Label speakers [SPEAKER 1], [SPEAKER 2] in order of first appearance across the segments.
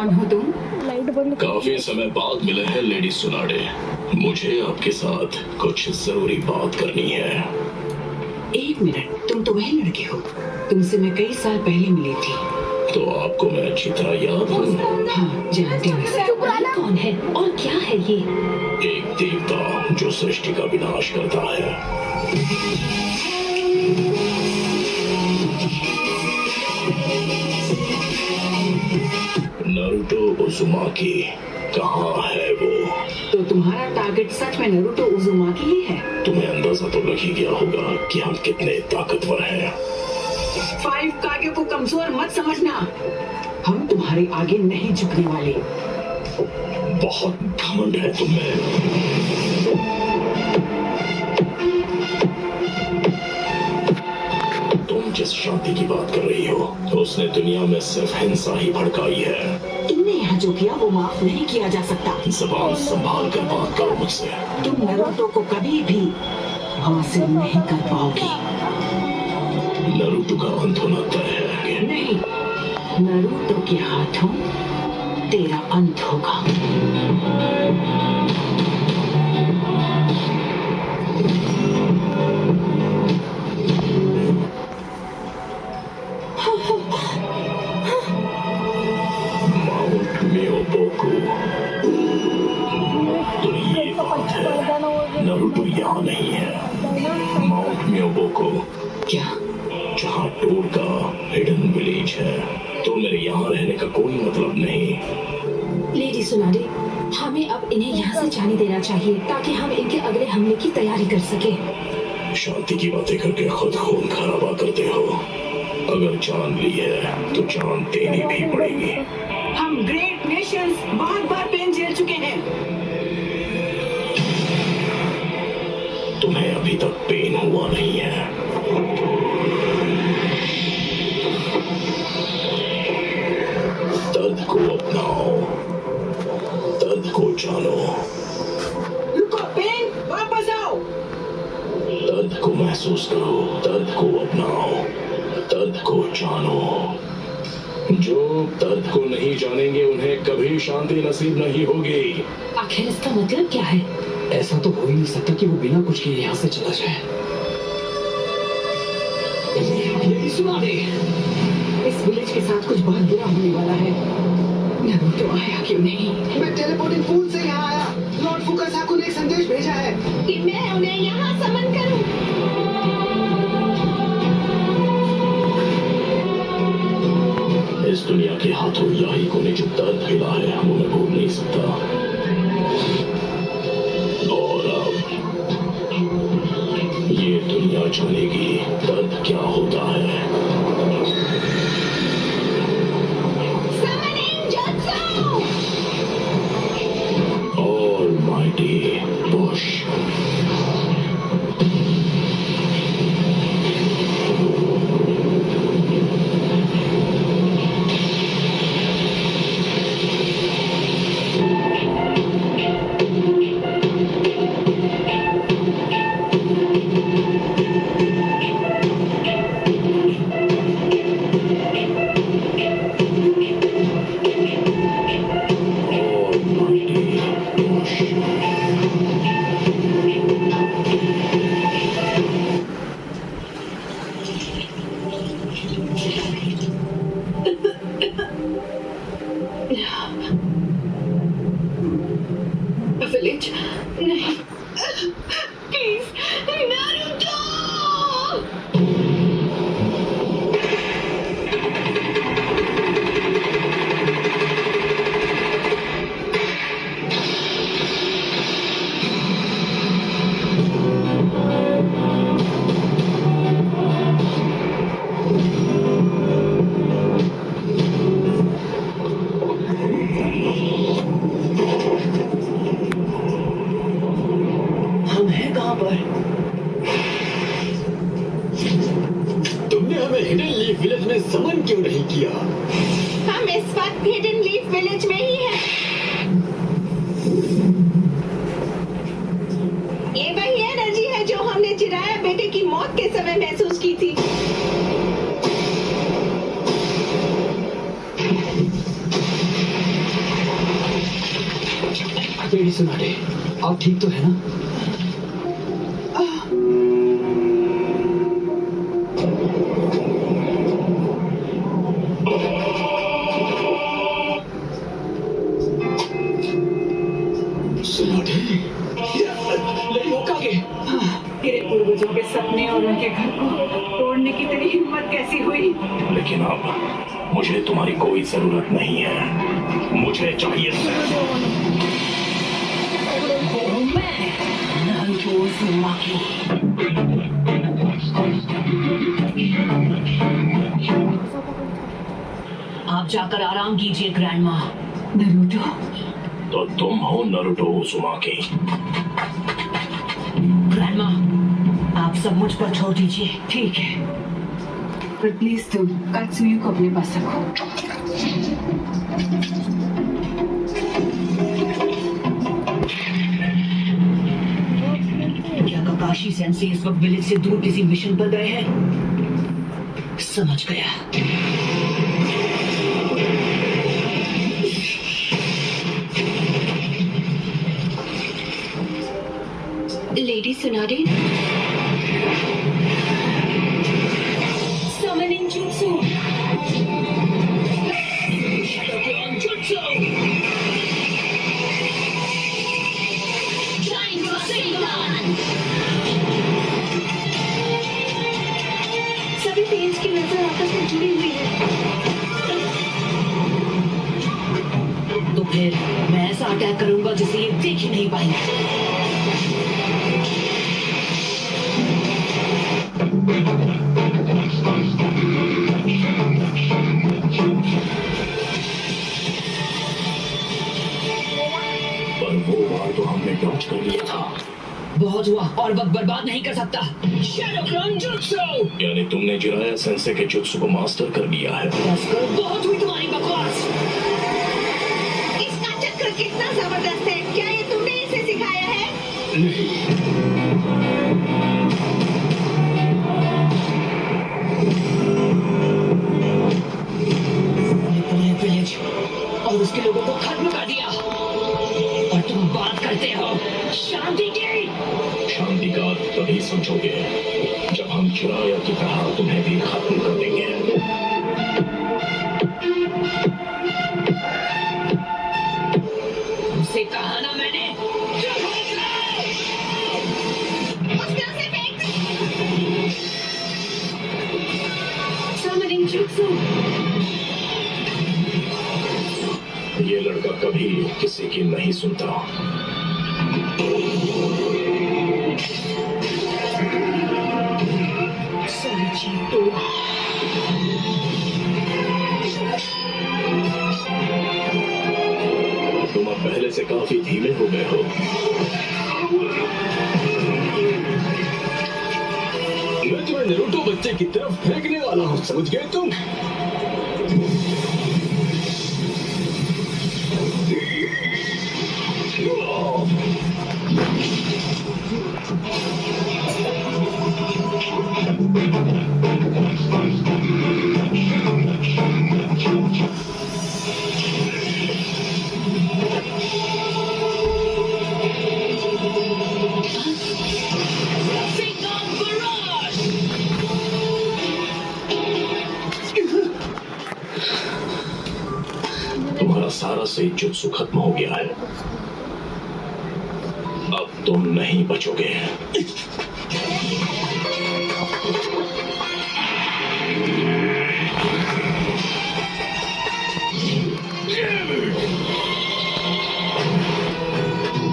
[SPEAKER 1] कौन हो तुम?
[SPEAKER 2] लाइट बंद कर।
[SPEAKER 3] काफी समय बाद मिले हैं लेडी सुनाडे। मुझे आपके साथ कुछ जरूरी बात करनी है।
[SPEAKER 1] एक मिनट, तुम तो वही लड़के हो, तुमसे मैं कई साल पहले मिली थी।
[SPEAKER 3] तो आपको मैं अच्छी तरह याद हूँ?
[SPEAKER 1] हाँ, जानती हूँ इसे।
[SPEAKER 2] ये कौन है और क्या है ये?
[SPEAKER 3] एक देवता जो सृष्टि का विनाश करता है। नारुतो उज़ुमाकी कहाँ है वो?
[SPEAKER 1] तो तुम्हारा टारगेट सच में नारुतो उज़ुमाकी ही है?
[SPEAKER 3] तुम्हें अंदाजा तो लग ही गया होगा कि हम कितने ताकतवर हैं।
[SPEAKER 1] 5 कागे को कमजोर मत समझना, हम तुम्हारे आगे नहीं झुकने वाले।
[SPEAKER 3] बहुत घमंड है तुम्हें। तुम जिस शांति की बात कर रही हो, उसने दुनिया में सिर्फ हिंसा ही भड़काई है।
[SPEAKER 1] तुमने यहाँ जो किया वो माफ नहीं किया जा सकता।
[SPEAKER 3] ज़बान संभाल कर बात करो मुझसे।
[SPEAKER 1] तुम नारुतो को कभी भी हासिल नहीं कर पाओगी।
[SPEAKER 3] नारुतो का अंत होना तय है।
[SPEAKER 1] नहीं, नारुतो के हाथों तेरा अंत होगा।
[SPEAKER 3] माउंट मियोबोकू। तो ये बात है, नारुतो यहाँ नहीं है। माउंट मियोबोकू
[SPEAKER 1] क्या?
[SPEAKER 3] जहाँ टूर का हिडन विलेज है, तो मेरे यहाँ रहने का कोई मतलब नहीं।
[SPEAKER 2] लेडी सुनाडे, हमें अब इन्हें यहाँ से जाने देना चाहिए ताकि हम इनके अगले हमले की तैयारी कर सके।
[SPEAKER 3] शांति की बातें करके खुद खून खराबा करते हो। अगर जान ली है तो जान देनी भी पड़ेगी।
[SPEAKER 1] हम ग्रेट नेशंस बहुत बार पेन झेल चुके हैं।
[SPEAKER 3] तुम्हें अभी तक पेन हुआ नहीं है। दर्द को अपनाओ, दर्द को जानो।
[SPEAKER 1] रुको पेन, वापस आओ।
[SPEAKER 3] दर्द को महसूस करो, दर्द को अपनाओ, दर्द को जानो। जो दर्द को नहीं जानेंगे उन्हें कभी शांति नसीब नहीं होगी।
[SPEAKER 2] आखिर इसका मतलब क्या है?
[SPEAKER 4] ऐसा तो हो ही नहीं सकता कि वो बिना कुछ किए यहाँ से चला जाए।
[SPEAKER 1] ये सुना दे, इस विलेज के साथ कुछ बहुत बुरा होने वाला है। नारुतो आया क्यों नहीं?
[SPEAKER 4] मैं टेलीपोर्टिंग पूल से यहाँ आया। लॉर्ड फुकासाकु ने एक संदेश भेजा है
[SPEAKER 2] कि मैं उन्हें यहाँ समन करूं।
[SPEAKER 3] इस दुनिया के हाथों याहिको ने जो दर्द हिला है वो मैं भूल नहीं सकता। और अब ये दुनिया जानेगी दर्द क्या होता है।
[SPEAKER 2] Summoning Jutsu!
[SPEAKER 3] Almighty Bush.
[SPEAKER 2] Village नहीं, प्लीज नारुतो।
[SPEAKER 1] हम हैं कहाँ पर?
[SPEAKER 4] तुमने हमें हिडन लीफ विलेज में समन क्यों नहीं किया?
[SPEAKER 2] हम इस वक्त हिडन लीफ विलेज में ही हैं। ये वही एनर्जी है जो हमने चिराया बेटे की मौत के समय महसूस की थी।
[SPEAKER 4] सुनाडे, आप ठीक तो है ना? सुनाडे,
[SPEAKER 1] तेरे पूर्वजों के सपने और उनके घर को तोड़ने की तेरी हिम्मत कैसी हुई?
[SPEAKER 3] लेकिन अब मुझे तुम्हारी कोई जरूरत नहीं है। मुझे चाहिए
[SPEAKER 2] आप जाकर आराम कीजिए ग्रैंडमा।
[SPEAKER 1] नरूटो,
[SPEAKER 3] तो तुम हो नरुटो उज़ुमाकी।
[SPEAKER 2] ग्रैंडमा, आप सब मुझ पर छोड़ दीजिए।
[SPEAKER 1] ठीक है, पर प्लीज तुम कात्सुयु को अपने पास रखो।
[SPEAKER 2] क्या ककाशी सेंसे इस वक्त विलेज से दूर किसी मिशन पर गए हैं? समझ गया।
[SPEAKER 5] Lady सुनाडे,
[SPEAKER 2] Summoning Jutsu! Shadowclone Jutsu! Giant Rasengan!
[SPEAKER 5] सभी पेंस की नजर आपस में जुड़ी हुई है।
[SPEAKER 2] तो फिर मैं ऐसा अटैक करूंगा जिसे ये देख ही नहीं पाएंगे।
[SPEAKER 3] पर वो बार तो हमने डॉज कर लिया था।
[SPEAKER 2] बहुत हुआ और वक्त बर्बाद नहीं कर सकता। Shadowclone Jutsu!
[SPEAKER 3] यानी तुमने जिराया सेंसे के जुत्सु को मास्टर कर लिया है।
[SPEAKER 2] बस करो, बहुत हुई तुम्हारी बकवास।
[SPEAKER 5] इसका चक्र कितना जबरदस्त है, क्या ये तुमने इसे सिखाया है?
[SPEAKER 2] पूरे विलेज और उसके लोगों को खत्म कर दिया, और तुम बात करते हो शांति की।
[SPEAKER 3] शांति का तभी समझोगे जब हम चिराया की तरह तुम्हें भी खत्म कर देंगे।
[SPEAKER 2] तुमसे कहा ना मैंने।
[SPEAKER 5] उसने उसे फेंक दी।
[SPEAKER 2] Summoning Jutsu!
[SPEAKER 3] ये लड़का कभी किसी की नहीं सुनता।
[SPEAKER 2] Sorry, Chief.
[SPEAKER 3] तुम अब पहले से काफी धीमे हो गए हो।
[SPEAKER 4] मैं तुम्हें नरूटो बच्चे की तरफ फेंकने वाला हूँ, समझ गए तुम?
[SPEAKER 2] Rasengan Barrage!
[SPEAKER 3] तुम्हारा सारा से जुत्सु खत्म हो गया है। अब तुम नहीं बचोगे।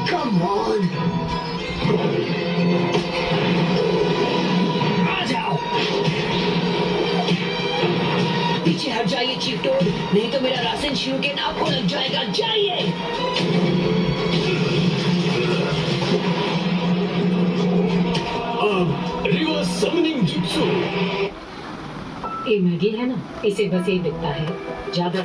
[SPEAKER 4] Come on!
[SPEAKER 2] आ जाओ। पीछे हट जाइए चीफ टोड, नहीं तो मेरा राशन शिनोकेन आपको लग जाएगा। जाइए।
[SPEAKER 4] Reverse summoning jutsu.
[SPEAKER 1] ये मैगी है ना, इसे बस ये दिखता है, ज्यादा